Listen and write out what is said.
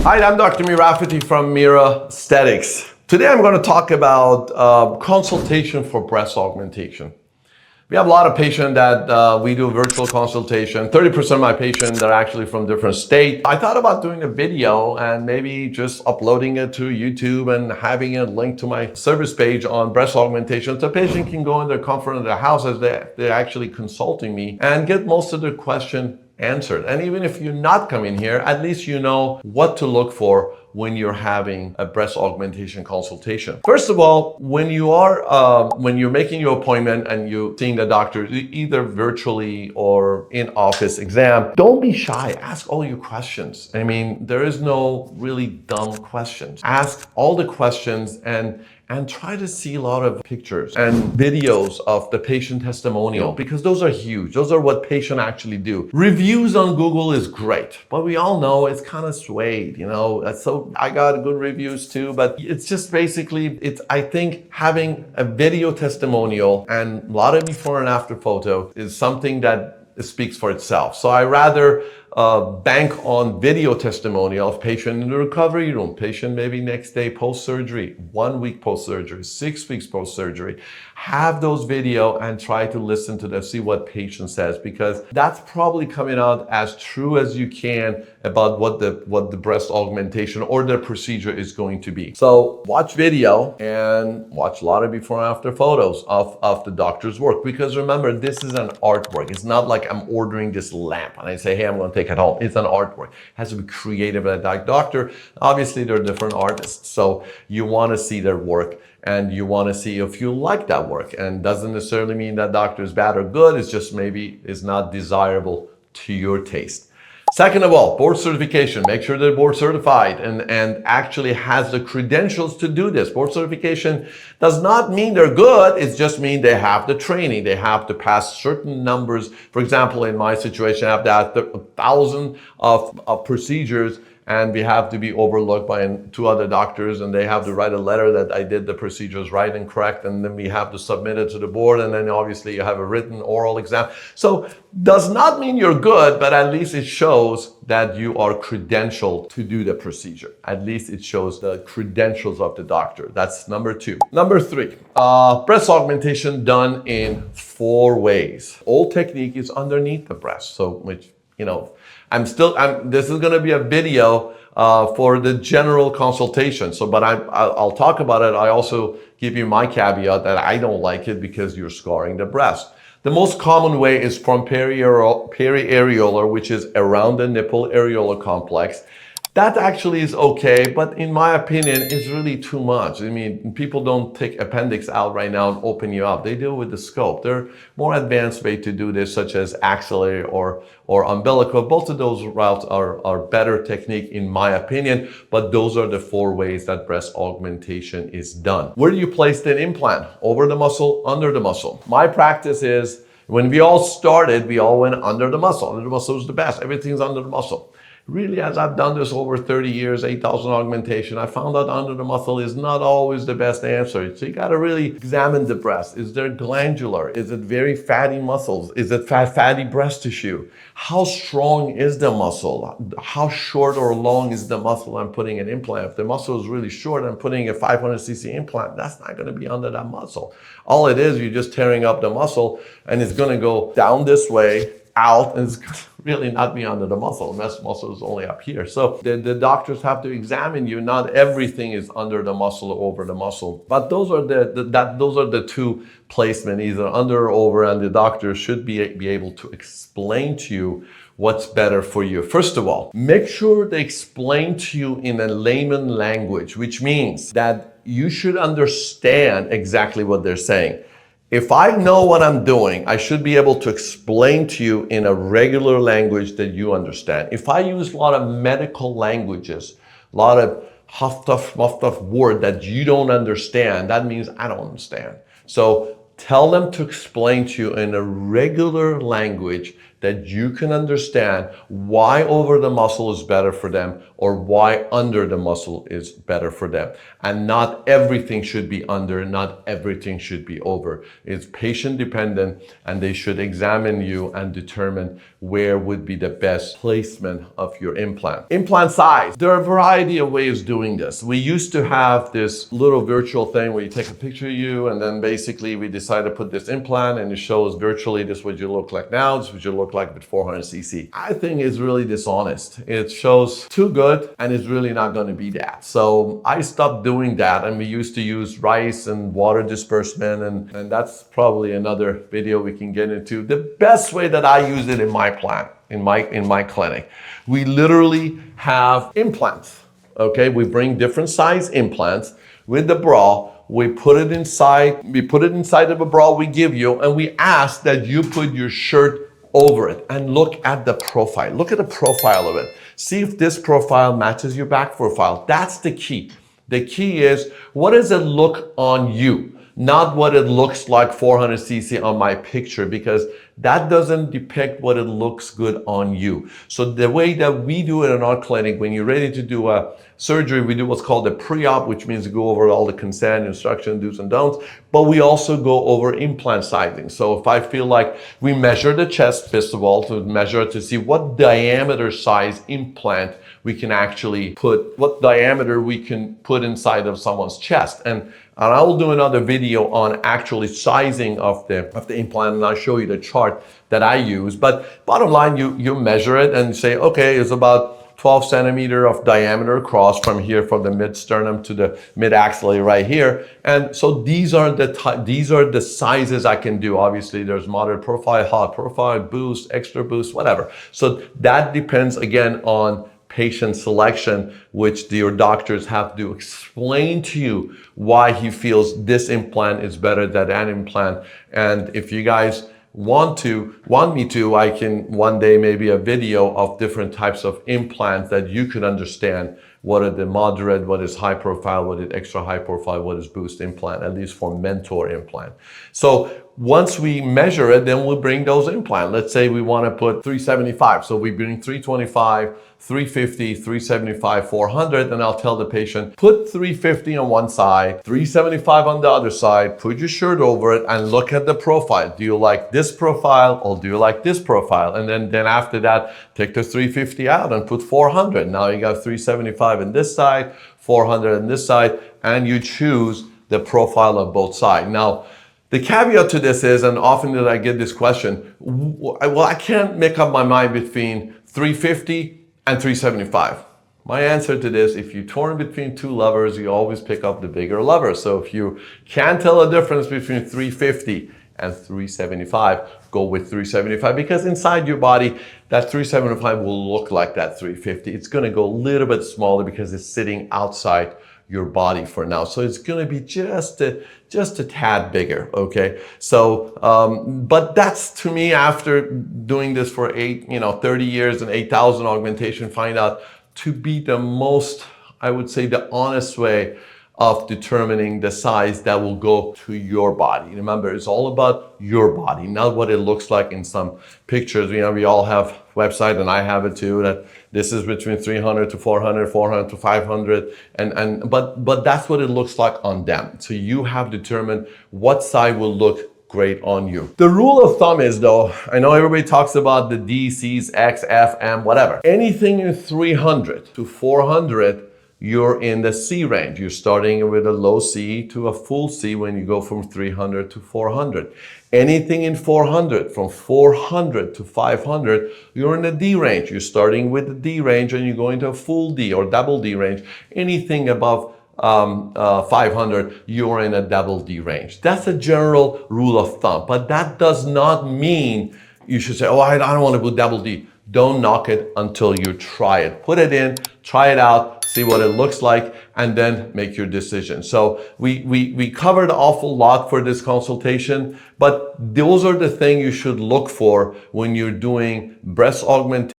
Hi, I'm Dr. Mirafati from Mira Aesthetics. Today I'm going to talk about consultation for breast augmentation. We have a lot of patients that we do virtual consultation. 30% of my patients are actually from different states. I thought about doing a video and maybe just uploading it to YouTube and having it linked to my service page on breast augmentation. So a patient can go in their comfort of their house as they're actually consulting me and get most of their question answered. And even if you're not coming here, at least you know what to look for when you're having a breast augmentation consultation. First of all, when you're making your appointment and you're seeing the doctor, either virtually or in office exam, don't be shy. Ask all your questions. I mean, there is no really dumb questions. Ask all the questions and try to see a lot of pictures and videos of the patient testimonial, because those are huge. Those are what patients actually do. Reviews on Google is great, but we all know it's kind of swayed, So I got good reviews too, but it's just basically, I think having a video testimonial and a lot of before and after photo is something that speaks for itself. So I rather bank on video testimonial of patient in the recovery room, patient maybe next day post-surgery, 1 week post-surgery, 6 weeks post-surgery. Have those video and try to listen to them, see what patient says, because that's probably coming out as true as you can about what the breast augmentation or the procedure is going to be. So watch video and watch a lot of before and after photos of the doctor's work, because remember, this is an artwork. It's not like I'm ordering this lamp and I say, hey, I'm going to take it home. It's an artwork. It has to be creative at that doctor. Obviously, they're different artists, so you want to see their work and you want to see if you like that work. And doesn't necessarily mean that doctor is bad or good. It's just maybe is not desirable to your taste. Second of all, board certification. Make sure they're board certified and actually has the credentials to do this. Board certification does not mean they're good. It just means they have the training. They have to pass certain numbers. For example, in my situation, I have to have 1,000 of procedures, and we have to be overlooked by 2 other doctors, and they have to write a letter that I did the procedures right and correct, and then we have to submit it to the board, and then obviously you have a written oral exam. So does not mean you're good, but at least it shows that you are credentialed to do the procedure. At least it shows the credentials of the doctor. That's number 2. Number 3, breast augmentation done in 4 ways. Old technique is underneath the breast, so which, this is going to be a video for the general consultation. So, but I'll talk about it. I also give you my caveat that I don't like it because you're scarring the breast. The most common way is from periareolar, which is around the nipple areolar complex. That actually is okay, but in my opinion, it's really too much. I mean, people don't take appendix out right now and open you up. They do it with the scope. There are more advanced ways to do this, such as axillary or umbilical. Both of those routes are better technique in my opinion, but those are the 4 ways that breast augmentation is done. Where do you place the implant? Over the muscle, under the muscle? My practice is, when we all started, we all went under the muscle. Under the muscle is the best. Everything's under the muscle. Really, as I've done this over 30 years, 8,000 augmentation, I found out under the muscle is not always the best answer. So you got to really examine the breast. Is there glandular? Is it very fatty muscles? Is it fatty breast tissue? How strong is the muscle? How short or long is the muscle I'm putting an implant? If the muscle is really short, I'm putting a 500cc implant, that's not going to be under that muscle. All it is, you're just tearing up the muscle, and it's going to go down this way, out, and it's really not be under the muscle. The muscle is only up here. So the doctors have to examine you. Not everything is under the muscle or over the muscle, but those are the 2 placement, either under or over, and the doctor should be able to explain to you what's better for you. First of all, make sure they explain to you in a layman language, which means that you should understand exactly what they're saying. If I know what I'm doing, I should be able to explain to you in a regular language that you understand. If I use a lot of medical languages, a lot of huff-tuff word that you don't understand, that means I don't understand. So tell them to explain to you in a regular language that you can understand why over the muscle is better for them or why under the muscle is better for them. And not everything should be under, not everything should be over. It's patient dependent, and they should examine you and determine where would be the best placement of your implant. Implant size. There are a variety of ways of doing this. We used to have this little virtual thing where you take a picture of you, and then basically we decide to put this implant and it shows virtually this is what you look like now, this is what you look like with 400 cc. I think it's really dishonest. It shows too good and it's really not going to be that. So I stopped doing that, and we used to use rice and water disbursement, and that's probably another video we can get into. The best way that I use it in my plant, in my clinic, we literally have implants. Okay, we bring different size implants with the bra. We put it inside of a bra we give you, and we ask that you put your shirt over it and look at the profile. Look at the profile of it. See if this profile matches your back profile. That's the key. The key is, what does it look on you? Not what it looks like 400 cc on my picture, because that doesn't depict what it looks good on you. So the way that we do it in our clinic, when you're ready to do a surgery, we do what's called a pre-op, which means we go over all the consent, instruction, do's and don'ts, but we also go over implant sizing. So if I feel like we measure the chest, first of all, to see what diameter size implant we can actually put, what diameter we can put inside of someone's chest. And I will do another video on actually sizing of the implant, and I'll show you the chart that I use. But bottom line, you measure it and say, okay, it's about 12 centimeter of diameter across from here, from the mid sternum to the mid axillary right here. And so these are the sizes I can do. Obviously, there's moderate profile, hot profile, boost, extra boost, whatever. So that depends again on patient selection, which your doctors have to explain to you why he feels this implant is better than that implant. And if you guys want me to, I can one day maybe a video of different types of implants that you can understand what are the moderate, what is high profile, what is extra high profile, what is boost implant, at least for mentor implant. So once we measure it, then we'll bring those implants. Let's say we want to put 375. So we bring 325, 350, 375, 400, and I'll tell the patient, put 350 on one side, 375 on the other side, put your shirt over it and look at the profile. Do you like this profile or do you like this profile? And then after that, take the 350 out and put 400. Now you got 375 on this side, 400 on this side, and you choose the profile of both sides. Now, the caveat to this is, and often that I get this question, well, I can't make up my mind between 350 and 375. My answer to this, if you're torn between two levers, you always pick up the bigger lever. So if you can't tell a difference between 350 and 375, go with 375, because inside your body, that 375 will look like that 350. It's gonna go a little bit smaller because it's sitting outside your body for now. So it's gonna be just a tad bigger, okay? So, but that's, to me, after doing this for 30 years and 8,000 augmentation, find out to be the most, I would say, the honest way of determining the size that will go to your body. Remember, it's all about your body, not what it looks like in some pictures. We all have website, and I have it too, that this is between 300 to 400, 400 to 500, but that's what it looks like on them. So you have determined what side will look great on you. The rule of thumb is, though, I know everybody talks about the D, C's, X, F, M, whatever. Anything in 300 to 400, you're in the C range. You're starting with a low C to a full C when you go from 300 to 400. Anything in 400, from 400 to 500, you're in the D range. You're starting with the D range and you're going to a full D or double D range. Anything above 500, you're in a double D range. That's a general rule of thumb, but that does not mean you should say, oh, I don't want to put double D. Don't knock it until you try it. Put it in, try it out, see what it looks like, and then make your decision. So we covered an awful lot for this consultation, but those are the things you should look for when you're doing breast augmentation